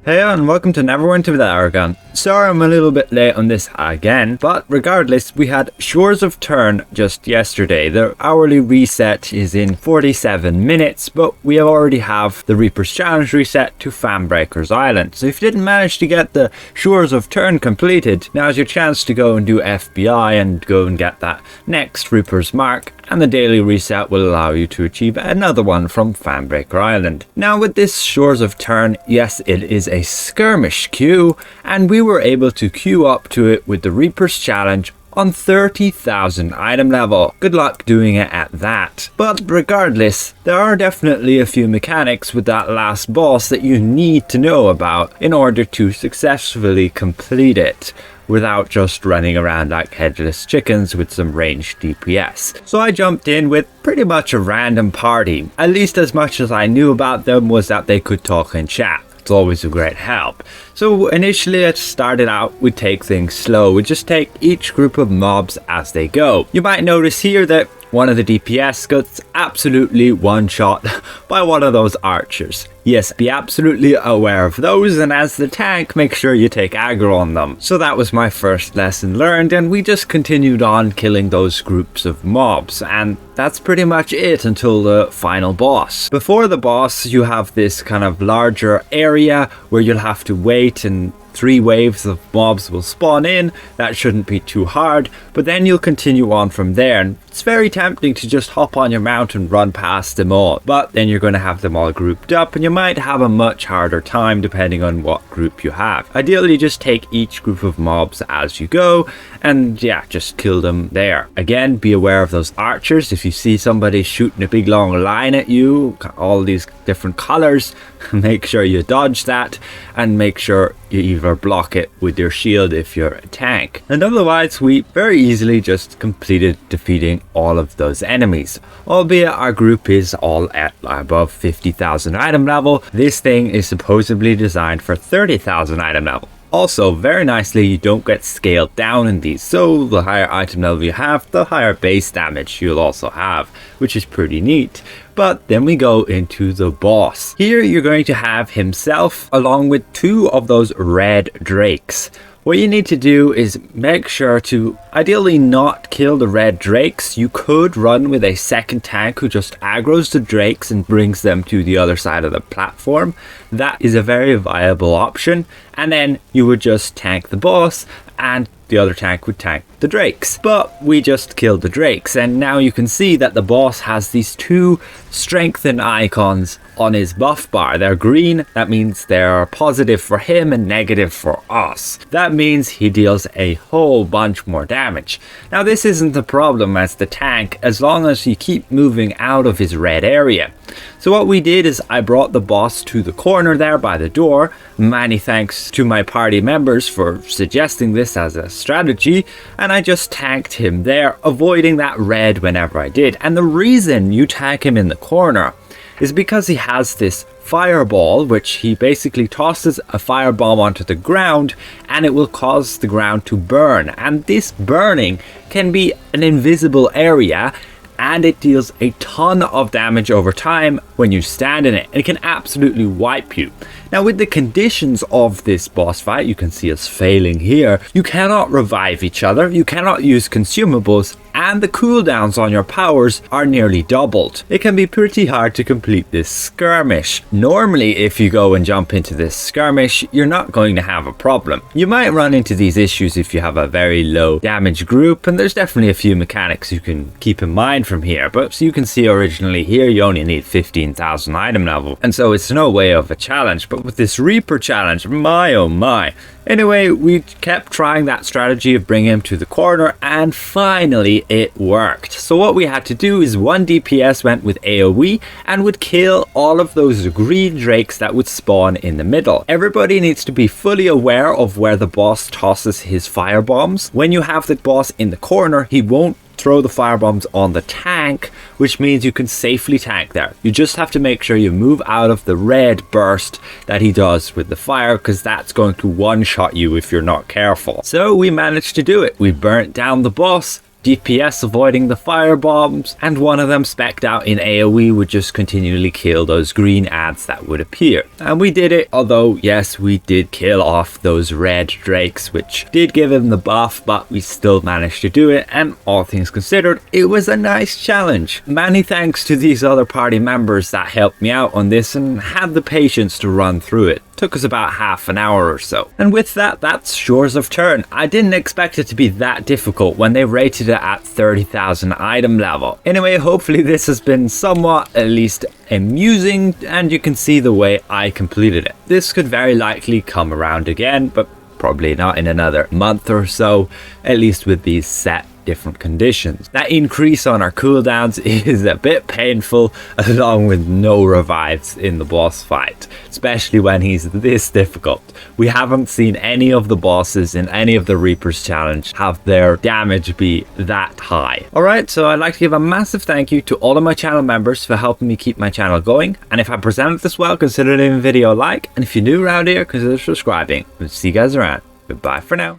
Hey and welcome to Neverwinter with Aragon. Sorry I'm a little bit late on this again, but regardless, we had Shores of Tuern just yesterday. The hourly reset is in 47 minutes, but we already have the Reaper's Challenge reset to Fanbreaker's Island. So if you didn't manage to get the Shores of Tuern completed, now's your chance to go and do FBI and go and get that next Reaper's Mark, and the daily reset will allow you to achieve another one from Fanbreaker Island. Now with this Shores of Tuern, yes, it is a skirmish queue, and we were able to queue up to it with the Reaper's Challenge on 30,000 item level. Good luck doing it at that. But regardless, there are definitely a few mechanics with that last boss that you need to know about in order to successfully complete it without just running around like headless chickens with some ranged DPS. So I jumped in with pretty much a random party. At least as much as I knew about them was that they could talk in chat. It's always a great help. So initially it started out, we take things slow. We just take each group of mobs as they go. You might notice here that one of the DPS gets absolutely one shot by one of those archers. Yes, be absolutely aware of those, and as the tank, make sure you take aggro on them. So that was my first lesson learned, and we just continued on killing those groups of mobs, and that's pretty much it until the final boss. Before the boss, you have this kind of larger area where you'll have to wait, and 3 waves of mobs will spawn in. That shouldn't be too hard, but then you'll continue on from there, and it's very tempting to just hop on your mount and run past them all, but then you're going to have them all grouped up and you might have a much harder time depending on what group you have. Ideally, just take each group of mobs as you go and yeah, just kill them there. Again, be aware of those archers. If you see somebody shooting a big long line at you, all these different colors, make sure you dodge that and make sure you either block it with your shield if you're a tank. And otherwise, we very easily just completed defeating all of those enemies. Albeit our group is all at above 50,000 item level, this thing is supposedly designed for 30,000 item level. Also, very nicely, you don't get scaled down in these, so the higher item level you have, the higher base damage you'll also have, which is pretty neat. But then we go into the boss. Here you're going to have himself along with 2 of those red drakes. What you need to do is make sure to ideally not kill the red drakes. You could run with a second tank who just aggroes the drakes and brings them to the other side of the platform. That is a very viable option. And then you would just tank the boss and the other tank would tank the drakes. But we just killed the drakes, and now you can see that the boss has these 2 strengthen icons on his buff bar. They're green, that means they're positive for him and negative for us. That means he deals a whole bunch more damage. Now this isn't a problem as the tank, as long as you keep moving out of his red area. So what we did is I brought the boss to the corner there by the door. Many thanks to my party members for suggesting this as a strategy, and I just tanked him there, avoiding that red whenever I did. And the reason you tank him in the corner is because he has this fireball, which he basically tosses a firebomb onto the ground and it will cause the ground to burn. And this burning can be an invisible area, and it deals a ton of damage over time when you stand in it. It can absolutely wipe you. Now with the conditions of this boss fight, you can see us failing here. You cannot revive each other, you cannot use consumables, and the cooldowns on your powers are nearly doubled. It can be pretty hard to complete this skirmish. Normally, if you go and jump into this skirmish, you're not going to have a problem. You might run into these issues if you have a very low damage group, and there's definitely a few mechanics you can keep in mind from here. But so you can see originally here, you only need 15,000 item level, and so it's no way of a challenge. But with this Reaper challenge, my oh my. Anyway, we kept trying that strategy of bringing him to the corner, and finally it worked. So what we had to do is 1 DPS went with AoE and would kill all of those green drakes that would spawn in the middle. Everybody needs to be fully aware of where the boss tosses his firebombs. When you have the boss in the corner, he won't throw the firebombs on the tank, which means you can safely tank there. You just have to make sure you move out of the red burst that he does with the fire, because that's going to one-shot you if you're not careful. So we managed to do it. We burnt down the boss, DPS avoiding the fire bombs, and one of them specced out in AoE would just continually kill those green ads that would appear. And we did it, although yes, we did kill off those red drakes, which did give him the buff, but we still managed to do it, and all things considered, it was a nice challenge. Many thanks to these other party members that helped me out on this and had the patience to run through it. Took us about half an hour or so. And with that, that's Shores of Tuern. I didn't expect it to be that difficult when they rated it at 30,000 item level. Anyway, hopefully this has been somewhat at least amusing, and you can see the way I completed it. This could very likely come around again, but probably not in another month or so, at least with these set different conditions. That increase on our cooldowns is a bit painful, along with no revives in the boss fight, especially when he's this difficult. We haven't seen any of the bosses in any of the Reapers challenge have their damage be that high. Alright, so I'd like to give a massive thank you to all of my channel members for helping me keep my channel going, and if I presented this well, consider leaving a video a like, and if you're new around here, consider subscribing. We'll see you guys around. Goodbye for now.